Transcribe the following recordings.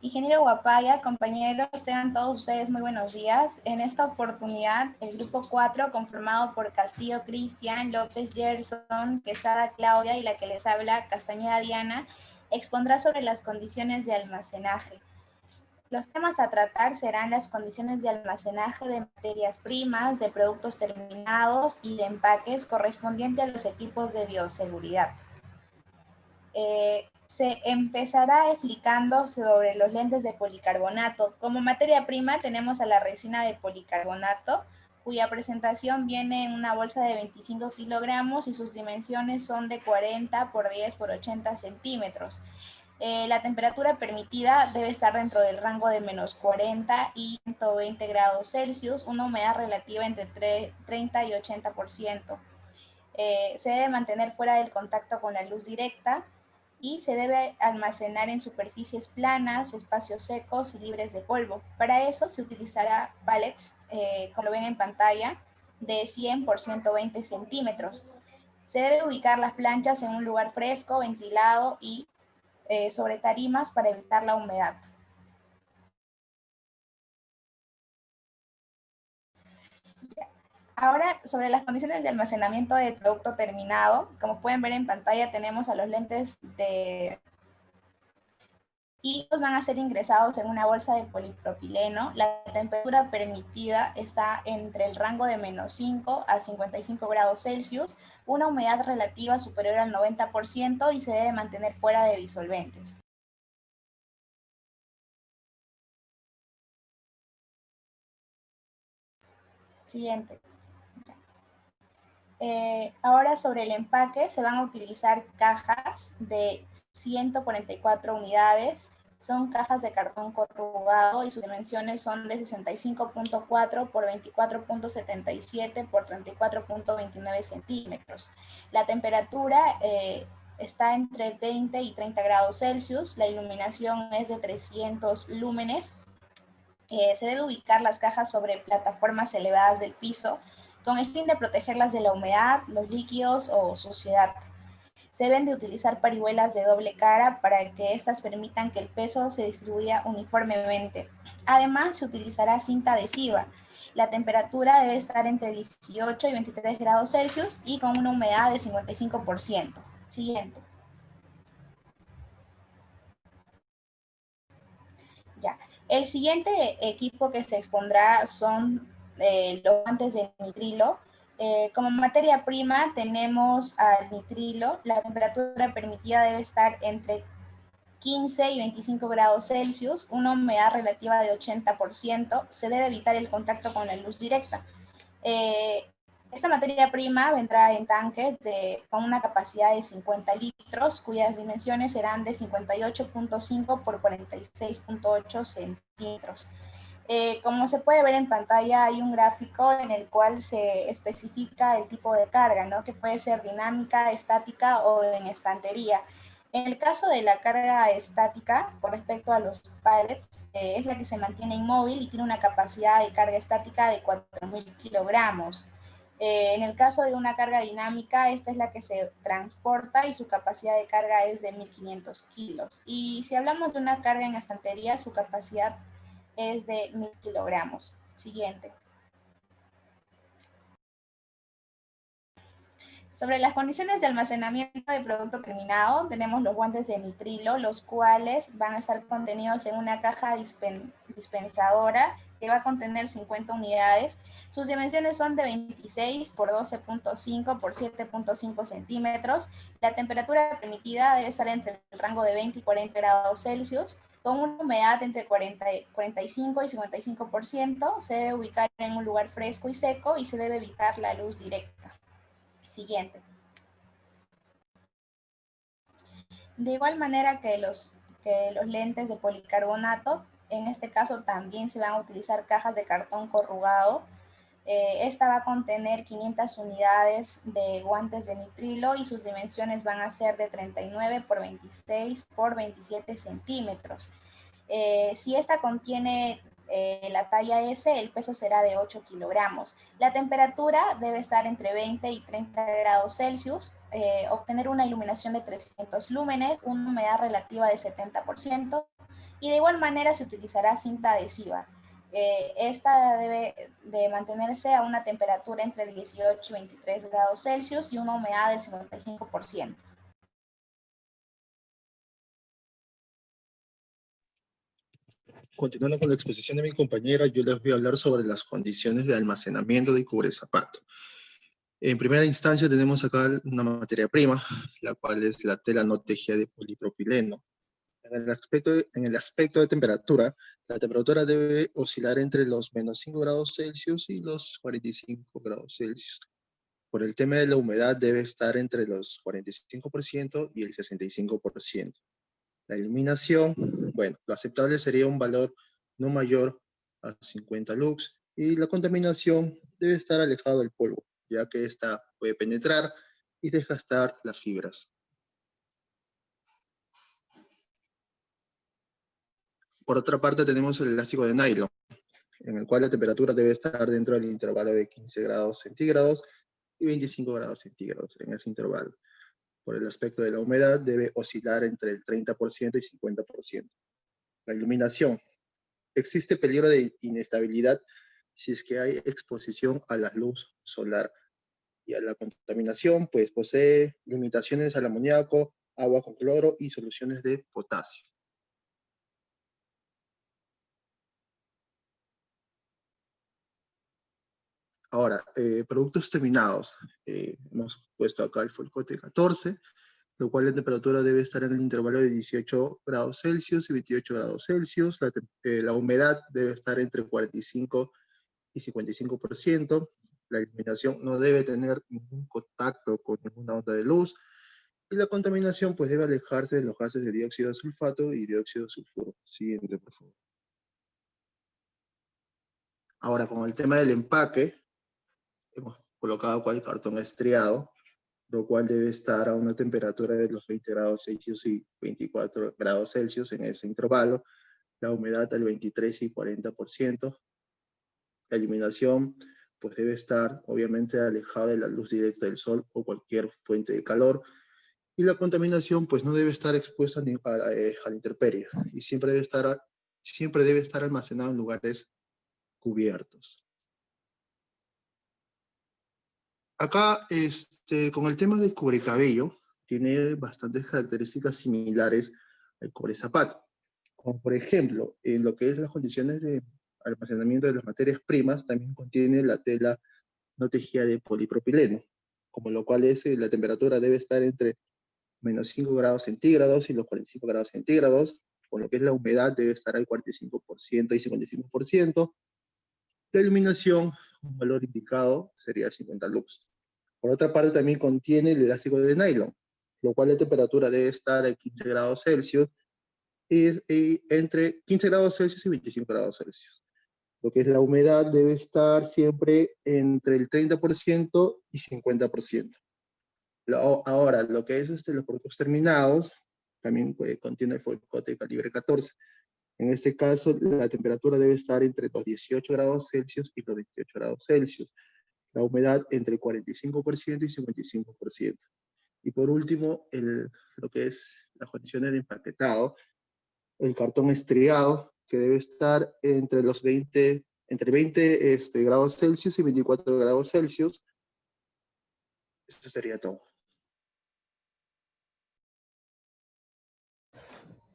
Ingeniero Guapaya, compañeros, tengan todos ustedes muy buenos días. En esta oportunidad, el grupo 4, conformado por Castillo Cristian, López Gerson, Quesada Claudia y la que les habla, Castañeda Diana, expondrá sobre las condiciones de almacenaje. Los temas a tratar serán las condiciones de almacenaje de materias primas, de productos terminados y de empaques correspondiente a los equipos de bioseguridad. Se empezará explicando sobre los lentes de policarbonato. Como materia prima tenemos a la resina de policarbonato, cuya presentación viene en una bolsa de 25 kilogramos y sus dimensiones son de 40 por 10 por 80 centímetros. La temperatura permitida debe estar dentro del rango de menos 40 y 120 grados Celsius, una humedad relativa entre 30 y 80%. Se debe mantener fuera del contacto con la luz directa y se debe almacenar en superficies planas, espacios secos y libres de polvo. Para eso se utilizará pallets, como lo ven en pantalla, de 100 por 120 centímetros. Se debe ubicar las planchas en un lugar fresco, ventilado y sobre tarimas para evitar la humedad. Ahora, sobre las condiciones de almacenamiento del producto terminado, como pueden ver en pantalla, tenemos a los lentes y estos van a ser ingresados en una bolsa de polipropileno. La temperatura permitida está entre el rango de menos 5 a 55 grados Celsius, una humedad relativa superior al 90% y se debe mantener fuera de disolventes. Siguiente. Ahora sobre el empaque, se van a utilizar cajas de 144 unidades. Son cajas de cartón corrugado y sus dimensiones son de 65.4 por 24.77 por 34.29 centímetros. La temperatura está entre 20 y 30 grados Celsius. La iluminación es de 300 lúmenes. Se debe ubicar las cajas sobre plataformas elevadas del piso con el fin de protegerlas de la humedad, los líquidos o suciedad. Se deben de utilizar parihuelas de doble cara para que éstas permitan que el peso se distribuya uniformemente. Además, se utilizará cinta adhesiva. La temperatura debe estar entre 18 y 23 grados Celsius y con una humedad de 55%. Siguiente. Ya. El siguiente equipo que se expondrá son los guantes de nitrilo. Como materia prima tenemos al nitrilo. La temperatura permitida debe estar entre 15 y 25 grados Celsius, una humedad relativa de 80%. Se debe evitar el contacto con la luz directa. Esta materia prima vendrá en tanques con una capacidad de 50 litros, cuyas dimensiones serán de 58.5 por 46.8 centímetros. Como se puede ver en pantalla, hay un gráfico en el cual se especifica el tipo de carga, ¿no? Que puede ser dinámica, estática o en estantería. En el caso de la carga estática, con respecto a los pallets, es la que se mantiene inmóvil y tiene una capacidad de carga estática de 4.000 kilogramos. En el caso de una carga dinámica, esta es la que se transporta y su capacidad de carga es de 1.500 kilos. Y si hablamos de una carga en estantería, su capacidad es de 1.000 kilogramos. Siguiente. Sobre las condiciones de almacenamiento de producto terminado, tenemos los guantes de nitrilo, los cuales van a estar contenidos en una caja dispensadora que va a contener 50 unidades. Sus dimensiones son de 26 por 12.5 por 7.5 centímetros. La temperatura permitida debe estar entre el rango de 20 y 40 grados Celsius, con una humedad entre 45 y 55%. Se debe ubicar en un lugar fresco y seco y se debe evitar la luz directa. Siguiente. De igual manera que los lentes de policarbonato, en este caso también se van a utilizar cajas de cartón corrugado. Esta va a contener 500 unidades de guantes de nitrilo y sus dimensiones van a ser de 39 por 26 por 27 centímetros. Si esta contiene la talla S, el peso será de 8 kilogramos. La temperatura debe estar entre 20 y 30 grados Celsius, obtener una iluminación de 300 lúmenes, una humedad relativa de 70% Y de igual manera se utilizará cinta adhesiva. Esta debe de mantenerse a una temperatura entre 18 y 23 grados Celsius y una humedad del 55%. Continuando con la exposición de mi compañera, yo les voy a hablar sobre las condiciones de almacenamiento de cubrezapato. En primera instancia tenemos acá una materia prima, la cual es la tela no tejida de polipropileno. En el aspecto de temperatura, la temperatura debe oscilar entre los -5 grados Celsius y los 45 grados Celsius. Por el tema de la humedad debe estar entre los 45% y el 65%. La iluminación, bueno, lo aceptable sería un valor no mayor a 50 lux y la contaminación debe estar alejado del polvo, ya que ésta puede penetrar y desgastar las fibras. Por otra parte tenemos el elástico de nylon, en el cual la temperatura debe estar dentro del intervalo de 15 grados centígrados y 25 grados centígrados en ese intervalo. Por el aspecto de la humedad debe oscilar entre el 30% y 50%. La iluminación. Existe peligro de inestabilidad si es que hay exposición a la luz solar y a la contaminación, pues posee limitaciones al amoníaco, agua con cloro y soluciones de potasio. Ahora, productos terminados. Hemos puesto acá el Folcote 14, lo cual la temperatura debe estar en el intervalo de 18 grados Celsius y 28 grados Celsius. La humedad debe estar entre 45 y 55%. La iluminación no debe tener ningún contacto con ninguna onda de luz. Y la contaminación pues debe alejarse de los gases de dióxido de sulfato y dióxido de sulfuro. Siguiente, por favor. Ahora, con el tema del empaque, hemos colocado acá el cartón estriado, lo cual debe estar a una temperatura de los 20 grados Celsius y 24 grados Celsius en ese intervalo, la humedad al 23 y 40%, la iluminación pues debe estar obviamente alejada de la luz directa del sol o cualquier fuente de calor, y la contaminación pues no debe estar expuesta a la intemperie, y siempre debe estar almacenado en lugares cubiertos. Acá, con el tema del cubrecabello, tiene bastantes características similares al cubrezapato. Como por ejemplo, en lo que es las condiciones de almacenamiento de las materias primas, también contiene la tela no tejida de polipropileno, como lo cual la temperatura debe estar entre -5 grados centígrados y los 45 grados centígrados, con lo que es la humedad debe estar al 45% y 55%. La iluminación, un valor indicado, sería 50 lux. Por otra parte, también contiene el elástico de nylon, lo cual la temperatura debe estar a 15 grados Celsius y entre 15 grados Celsius y 25 grados Celsius. Lo que es la humedad debe estar siempre entre el 30% y 50%. Ahora, lo que es los productos terminados, también contiene el Folcote calibre 14. En este caso, la temperatura debe estar entre los 18 grados Celsius y los 28 grados Celsius. La humedad entre el 45% y 55%. Y por último, lo que es las condiciones de empaquetado, el cartón estriado, que debe estar entre los 20 grados Celsius y 24 grados Celsius. Eso sería todo.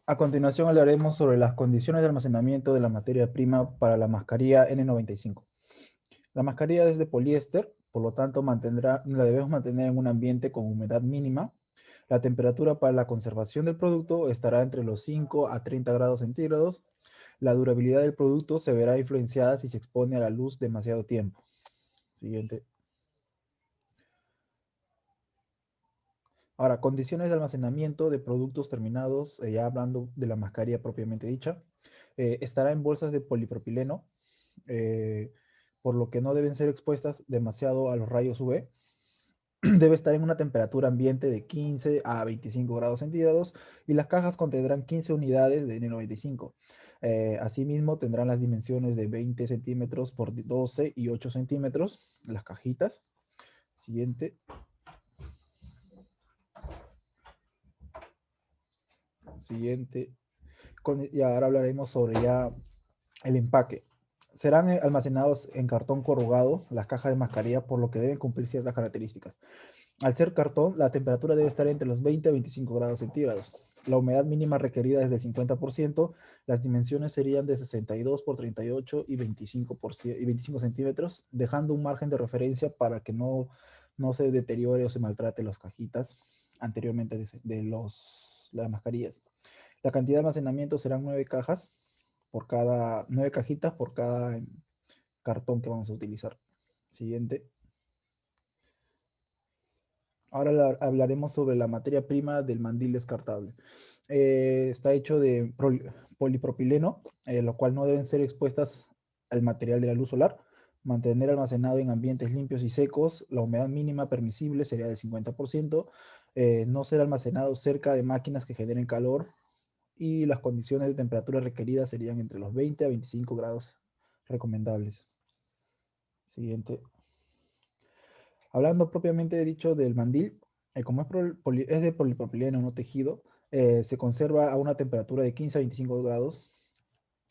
A continuación hablaremos sobre las condiciones de almacenamiento de la materia prima para la mascarilla N95. La mascarilla es de poliéster, por lo tanto la debemos mantener en un ambiente con humedad mínima. La temperatura para la conservación del producto estará entre los 5 a 30 grados centígrados. La durabilidad del producto se verá influenciada si se expone a la luz demasiado tiempo. Siguiente. Ahora, condiciones de almacenamiento de productos terminados, ya hablando de la mascarilla propiamente dicha, estará en bolsas de polipropileno, por lo que no deben ser expuestas demasiado a los rayos UV. Debe estar en una temperatura ambiente de 15 a 25 grados centígrados y las cajas contendrán 15 unidades de N95. Asimismo, tendrán las dimensiones de 20 centímetros por 12 y 8 centímetros, las cajitas. Siguiente. Y ahora hablaremos sobre ya el empaque. Serán almacenados en cartón corrugado las cajas de mascarilla, por lo que deben cumplir ciertas características. Al ser cartón, la temperatura debe estar entre los 20 a 25 grados centígrados. La humedad mínima requerida es del 50%. Las dimensiones serían de 62 por 38 y 25 centímetros, dejando un margen de referencia para que no se deteriore o se maltrate las cajitas anteriormente de las mascarillas. La cantidad de almacenamiento serán 9 cajas por cada, 9 cajitas por cada cartón que vamos a utilizar. Siguiente. Ahora hablaremos sobre la materia prima del mandil descartable. Está hecho de polipropileno, lo cual no deben ser expuestas al material de la luz solar. Mantener almacenado en ambientes limpios y secos. La humedad mínima permisible sería del 50%. No ser almacenado cerca de máquinas que generen calor. Y las condiciones de temperatura requeridas serían entre los 20 a 25 grados recomendables. Siguiente. Hablando propiamente dicho del mandil, como es de polipropileno, no tejido, se conserva a una temperatura de 15 a 25 grados.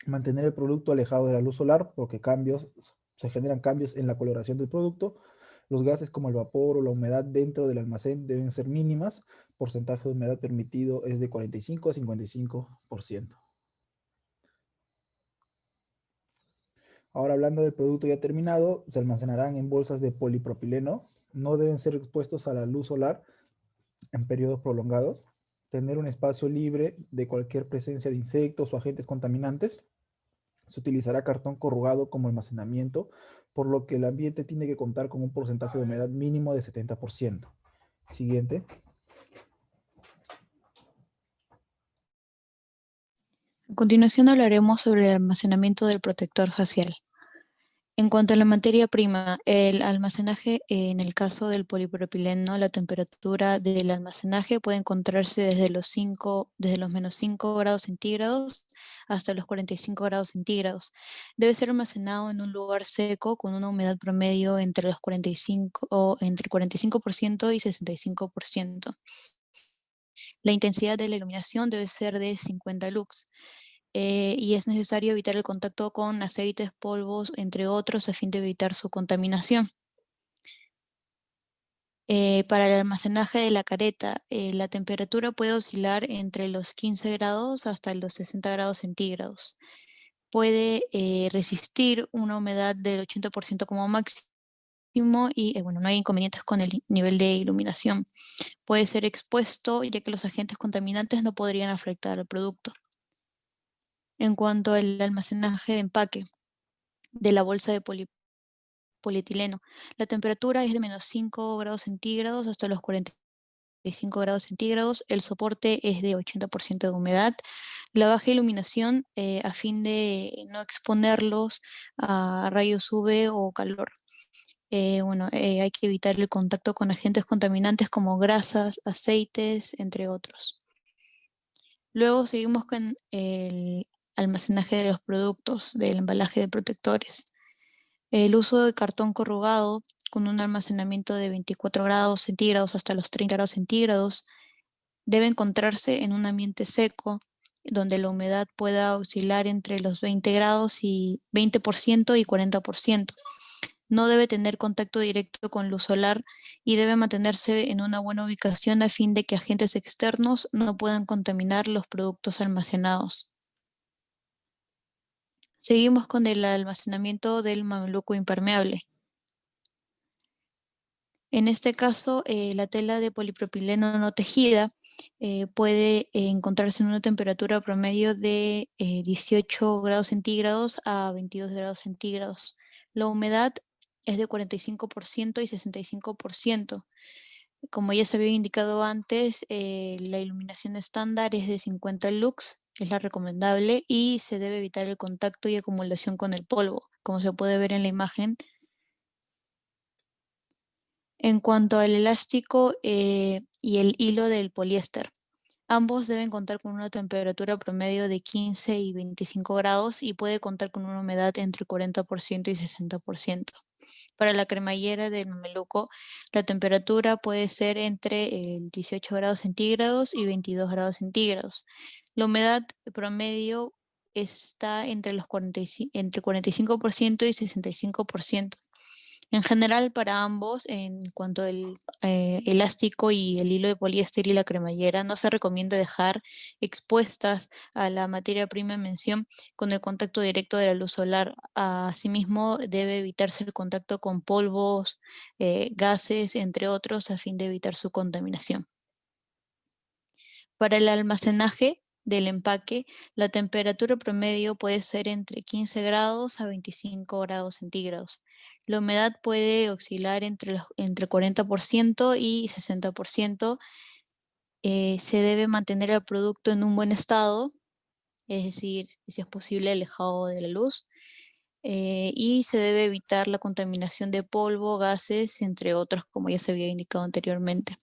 Mantener el producto alejado de la luz solar, porque se generan cambios en la coloración del producto. Los gases como el vapor o la humedad dentro del almacén deben ser mínimas. Porcentaje de humedad permitido es de 45 a 55%. Ahora, hablando del producto ya terminado, se almacenarán en bolsas de polipropileno. No deben ser expuestos a la luz solar en periodos prolongados. Tener un espacio libre de cualquier presencia de insectos o agentes contaminantes. Se utilizará cartón corrugado como almacenamiento, por lo que el ambiente tiene que contar con un porcentaje de humedad mínimo de 70%. Siguiente. A continuación hablaremos sobre el almacenamiento del protector facial. En cuanto a la materia prima, el almacenaje, en el caso del polipropileno, la temperatura del almacenaje puede encontrarse desde los menos 5 grados centígrados hasta los 45 grados centígrados. Debe ser almacenado en un lugar seco con una humedad promedio entre los 45% y 65%. La intensidad de la iluminación debe ser de 50 lux. Y es necesario evitar el contacto con aceites, polvos, entre otros, a fin de evitar su contaminación. Para el almacenaje de la careta, la temperatura puede oscilar entre los 15 grados hasta los 60 grados centígrados. Puede resistir una humedad del 80% como máximo y bueno, no hay inconvenientes con el nivel de iluminación. Puede ser expuesto ya que los agentes contaminantes no podrían afectar al producto. En cuanto al almacenaje de empaque de la bolsa de polietileno, la temperatura es de menos 5 grados centígrados hasta los 45 grados centígrados. El soporte es de 80% de humedad. La baja iluminación a fin de no exponerlos a rayos UV o calor. Hay que evitar el contacto con agentes contaminantes como grasas, aceites, entre otros. Luego seguimos con el almacenaje de los productos, del embalaje de protectores. El uso de cartón corrugado con un almacenamiento de 24 grados centígrados hasta los 30 grados centígrados debe encontrarse en un ambiente seco, donde la humedad pueda oscilar entre los 20% y 40%. No debe tener contacto directo con luz solar y debe mantenerse en una buena ubicación a fin de que agentes externos no puedan contaminar los productos almacenados. Seguimos con el almacenamiento del mameluco impermeable. En este caso, la tela de polipropileno no tejida puede encontrarse en una temperatura promedio de 18 grados centígrados a 22 grados centígrados. La humedad es de 45% y 65%. Como ya se había indicado antes, la iluminación estándar es de 50 lux, es la recomendable, y se debe evitar el contacto y acumulación con el polvo, como se puede ver en la imagen. En cuanto al elástico y el hilo del poliéster, ambos deben contar con una temperatura promedio de 15 y 25 grados y puede contar con una humedad entre 40% y 60%. Para la cremallera del mameluco, la temperatura puede ser entre 18 grados centígrados y 22 grados centígrados. La humedad promedio está entre 45% y 65%. En general, para ambos, en cuanto al elástico y el hilo de poliéster y la cremallera, no se recomienda dejar expuestas a la materia prima en mención con el contacto directo de la luz solar. Asimismo, debe evitarse el contacto con polvos, gases, entre otros, a fin de evitar su contaminación. Para el almacenaje del empaque, la temperatura promedio puede ser entre 15 grados a 25 grados centígrados. La humedad puede oscilar entre 40% y 60%. Se debe mantener el producto en un buen estado, es decir, si es posible, alejado de la luz. Y se debe evitar la contaminación de polvo, gases, entre otros, como ya se había indicado anteriormente.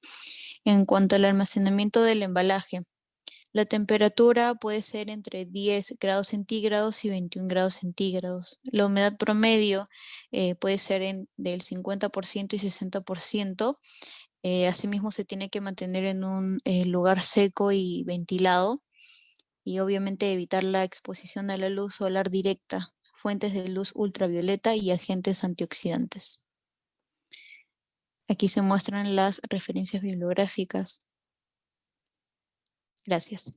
En cuanto al almacenamiento del embalaje, la temperatura puede ser entre 10 grados centígrados y 21 grados centígrados. La humedad promedio puede ser del 50% y 60%. Asimismo, se tiene que mantener en un lugar seco y ventilado, y obviamente evitar la exposición a la luz solar directa, fuentes de luz ultravioleta y agentes antioxidantes. Aquí se muestran las referencias bibliográficas. Gracias.